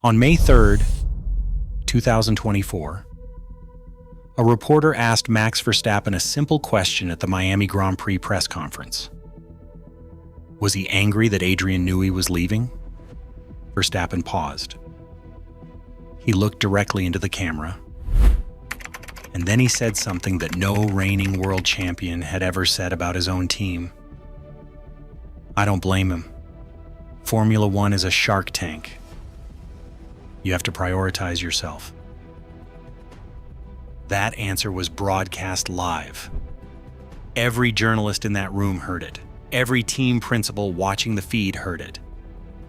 On May 3rd, 2024, a reporter asked Max Verstappen a simple question at the Miami Grand Prix press conference. Was he angry that Adrian Newey was leaving? Verstappen paused. He looked directly into the camera, and then he said something that no reigning world champion had ever said about his own team. I don't blame him. Formula One is a shark tank. You have to prioritize yourself. That answer was broadcast live. Every journalist in that room heard it. Every team principal watching the feed heard it.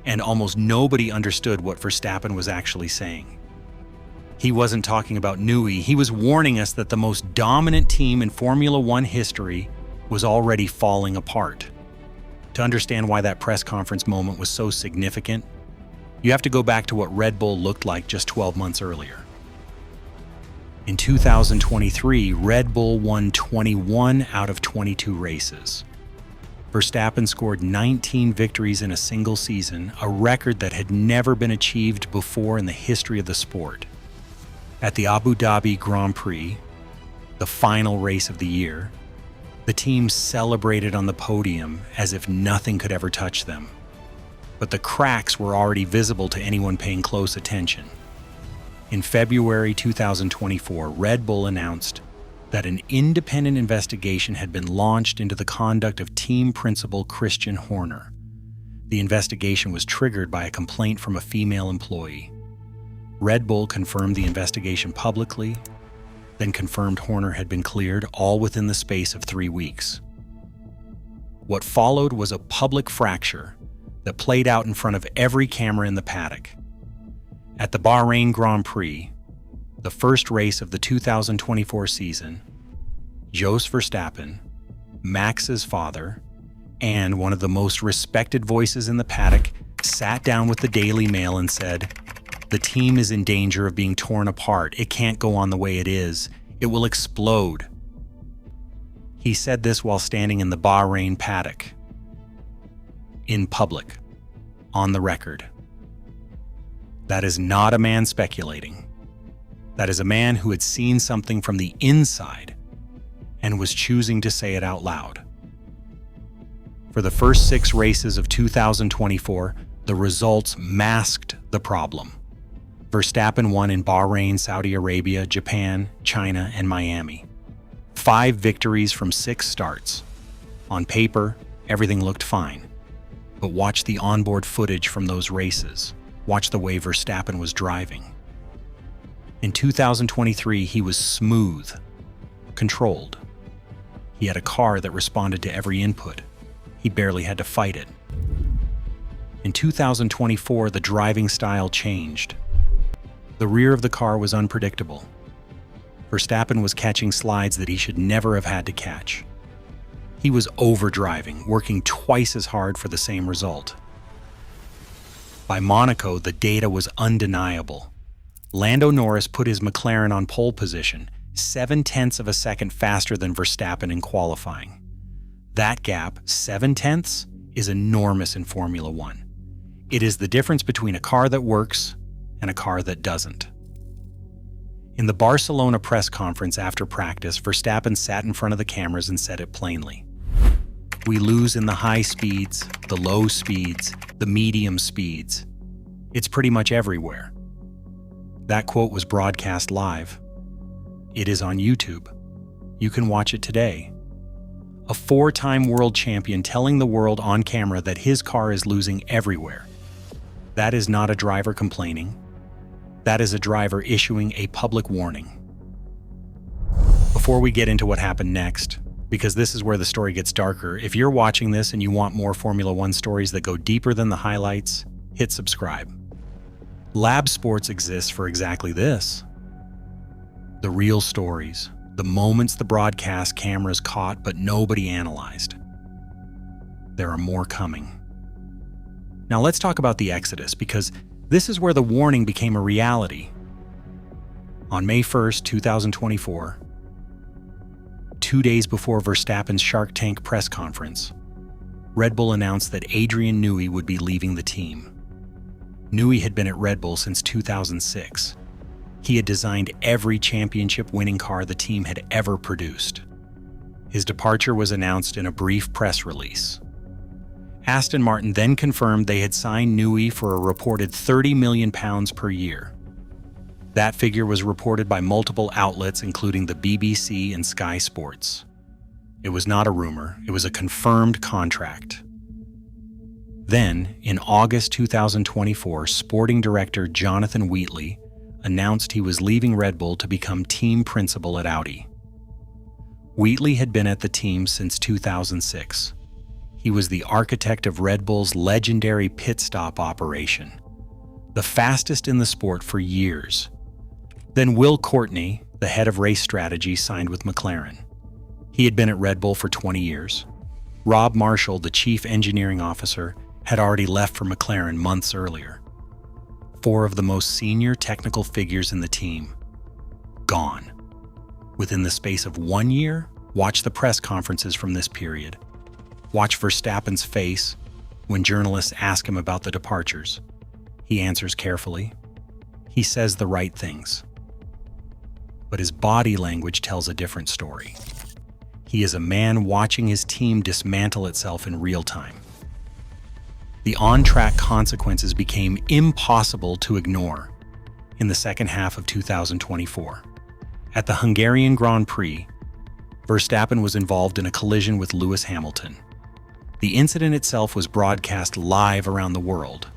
And almost nobody understood what Verstappen was actually saying. He wasn't talking about Newey. He was warning us that the most dominant team in Formula One history was already falling apart. To understand why that press conference moment was so significant, you have to go back to what Red Bull looked like just 12 months earlier. In 2023, Red Bull won 21 out of 22 races. Verstappen scored 19 victories in a single season, a record that had never been achieved before in the history of the sport. At the Abu Dhabi Grand Prix, the final race of the year, the team celebrated on the podium as if nothing could ever touch them. But the cracks were already visible to anyone paying close attention. In February 2024, Red Bull announced that an independent investigation had been launched into the conduct of team principal Christian Horner. The investigation was triggered by a complaint from a female employee. Red Bull confirmed the investigation publicly, then confirmed Horner had been cleared, all within the space of 3 weeks. What followed was a public fracture that played out in front of every camera in the paddock. At the Bahrain Grand Prix, the first race of the 2024 season, Jos Verstappen, Max's father, and one of the most respected voices in the paddock, sat down with the Daily Mail and said, "The team is in danger of being torn apart. It can't go on the way it is. It will explode." He said this while standing in the Bahrain paddock, in public, on the record. That is not a man speculating. That is a man who had seen something from the inside and was choosing to say it out loud. For the first 6 races of 2024, the results masked the problem. Verstappen won in Bahrain, Saudi Arabia, Japan, China, and Miami. 5 victories from 6 starts. On paper, everything looked fine. But watch the onboard footage from those races. Watch the way Verstappen was driving. In 2023, he was smooth, controlled. He had a car that responded to every input. He barely had to fight it. In 2024, the driving style changed. The rear of the car was unpredictable. Verstappen was catching slides that he should never have had to catch. He was overdriving, working twice as hard for the same result. By Monaco, the data was undeniable. Lando Norris put his McLaren on pole position, 0.7 of a second faster than Verstappen in qualifying. That gap, 0.7, is enormous in Formula One. It is the difference between a car that works and a car that doesn't. In the Barcelona press conference after practice, Verstappen sat in front of the cameras and said it plainly. "We lose in the high speeds, the low speeds, the medium speeds. It's pretty much everywhere." That quote was broadcast live. It is on YouTube. You can watch it today. A 4-time world champion telling the world on camera that his car is losing everywhere. That is not a driver complaining. That is a driver issuing a public warning. Before we get into what happened next, because this is where the story gets darker, if you're watching this and you want more Formula One stories that go deeper than the highlights, hit subscribe. Lab Sports exists for exactly this. The real stories, the moments the broadcast cameras caught but nobody analyzed. There are more coming. Now let's talk about the Exodus, because this is where the warning became a reality. On May 1st, 2024, 2 days before Verstappen's Shark Tank press conference, Red Bull announced that Adrian Newey would be leaving the team. Newey had been at Red Bull since 2006. He had designed every championship-winning car the team had ever produced. His departure was announced in a brief press release. Aston Martin then confirmed they had signed Newey for a reported £30 million per year. That figure was reported by multiple outlets, including the BBC and Sky Sports. It was not a rumor, it was a confirmed contract. Then, in August 2024, sporting director Jonathan Wheatley announced he was leaving Red Bull to become team principal at Audi. Wheatley had been at the team since 2006. He was the architect of Red Bull's legendary pit stop operation, the fastest in the sport for years. Then Will Courtney, the head of race strategy, signed with McLaren. He had been at Red Bull for 20 years. Rob Marshall, the chief engineering officer, had already left for McLaren months earlier. 4 of the most senior technical figures in the team, gone. Within the space of 1 year, watch the press conferences from this period. Watch Verstappen's face when journalists ask him about the departures. He answers carefully. He says the right things. But his body language tells a different story. He is a man watching his team dismantle itself in real time. The on-track consequences became impossible to ignore in the second half of 2024. At the Hungarian Grand Prix, Verstappen was involved in a collision with Lewis Hamilton. The incident itself was broadcast live around the world.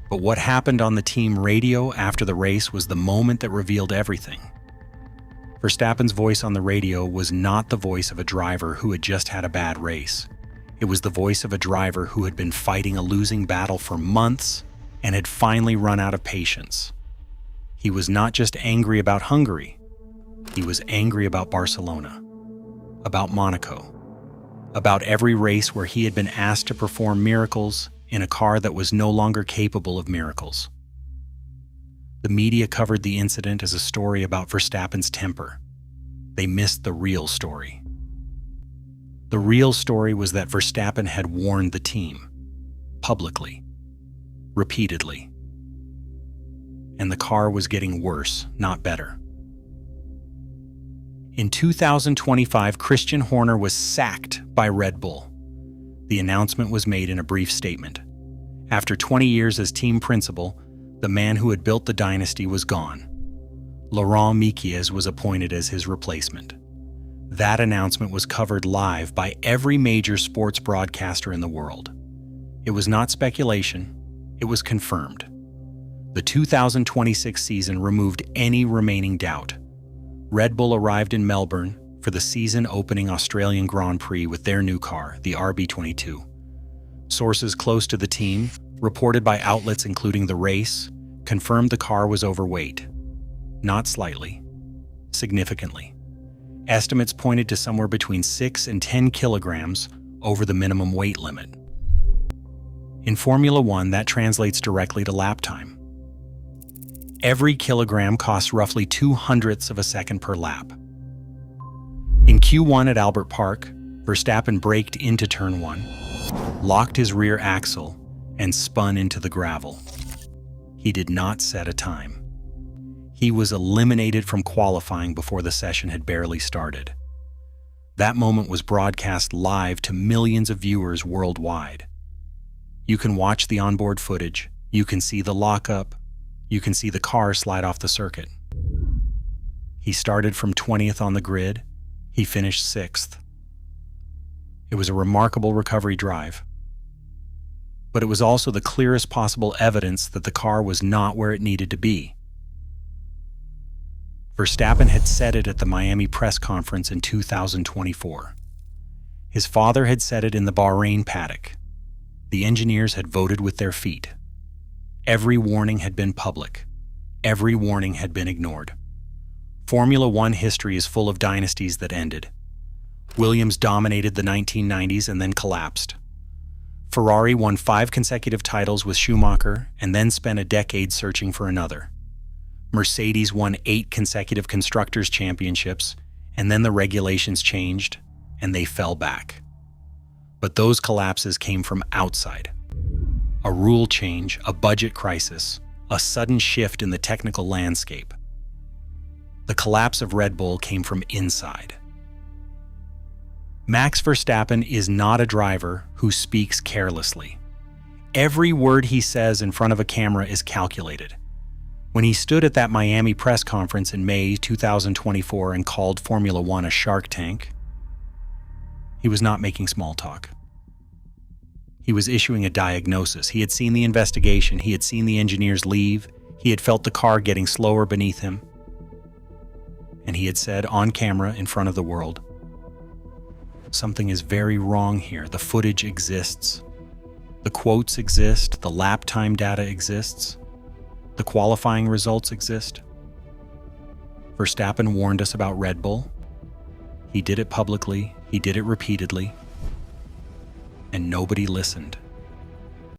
But what happened on the team radio after the race was the moment that revealed everything. Verstappen's voice on the radio was not the voice of a driver who had just had a bad race. It was the voice of a driver who had been fighting a losing battle for months and had finally run out of patience. He was not just angry about Hungary. He was angry about Barcelona, about Monaco, about every race where he had been asked to perform miracles in a car that was no longer capable of miracles. The media covered the incident as a story about Verstappen's temper. They missed the real story. The real story was that Verstappen had warned the team, publicly, repeatedly. And the car was getting worse, not better. In 2025, Christian Horner was sacked by Red Bull. The announcement was made in a brief statement. After 20 years as team principal, the man who had built the dynasty was gone. Laurent Mekies was appointed as his replacement. That announcement was covered live by every major sports broadcaster in the world. It was not speculation, it was confirmed. The 2026 season removed any remaining doubt. Red Bull arrived in Melbourne for the season-opening Australian Grand Prix with their new car, the RB22. Sources close to the team, reported by outlets including The Race, confirmed the car was overweight. Not slightly, significantly. Estimates pointed to somewhere between 6 and 10 kilograms over the minimum weight limit. In Formula One, that translates directly to lap time. Every kilogram costs roughly 0.02 of a second per lap. In Q1 at Albert Park, Verstappen braked into Turn 1, locked his rear axle, and spun into the gravel. He did not set a time. He was eliminated from qualifying before the session had barely started. That moment was broadcast live to millions of viewers worldwide. You can watch the onboard footage, you can see the lockup, you can see the car slide off the circuit. He started from 20th on the grid, he finished 6th. It was a remarkable recovery drive. But it was also the clearest possible evidence that the car was not where it needed to be. Verstappen had said it at the Miami press conference in 2024. His father had said it in the Bahrain paddock. The engineers had voted with their feet. Every warning had been public. Every warning had been ignored. Formula One history is full of dynasties that ended. Williams dominated the 1990s and then collapsed. Ferrari won 5 consecutive titles with Schumacher and then spent a decade searching for another. Mercedes won 8 consecutive Constructors' Championships, and then the regulations changed, and they fell back. But those collapses came from outside. A rule change, a budget crisis, a sudden shift in the technical landscape. The collapse of Red Bull came from inside. Max Verstappen is not a driver who speaks carelessly. Every word he says in front of a camera is calculated. When he stood at that Miami press conference in May 2024 and called Formula One a shark tank, he was not making small talk. He was issuing a diagnosis. He had seen the investigation. He had seen the engineers leave. He had felt the car getting slower beneath him. And he had said on camera in front of the world, "Something is very wrong here. The footage exists. The quotes exist. The lap time data exists. The qualifying results exist." Verstappen warned us about Red Bull. He did it publicly. He did it repeatedly. And nobody listened.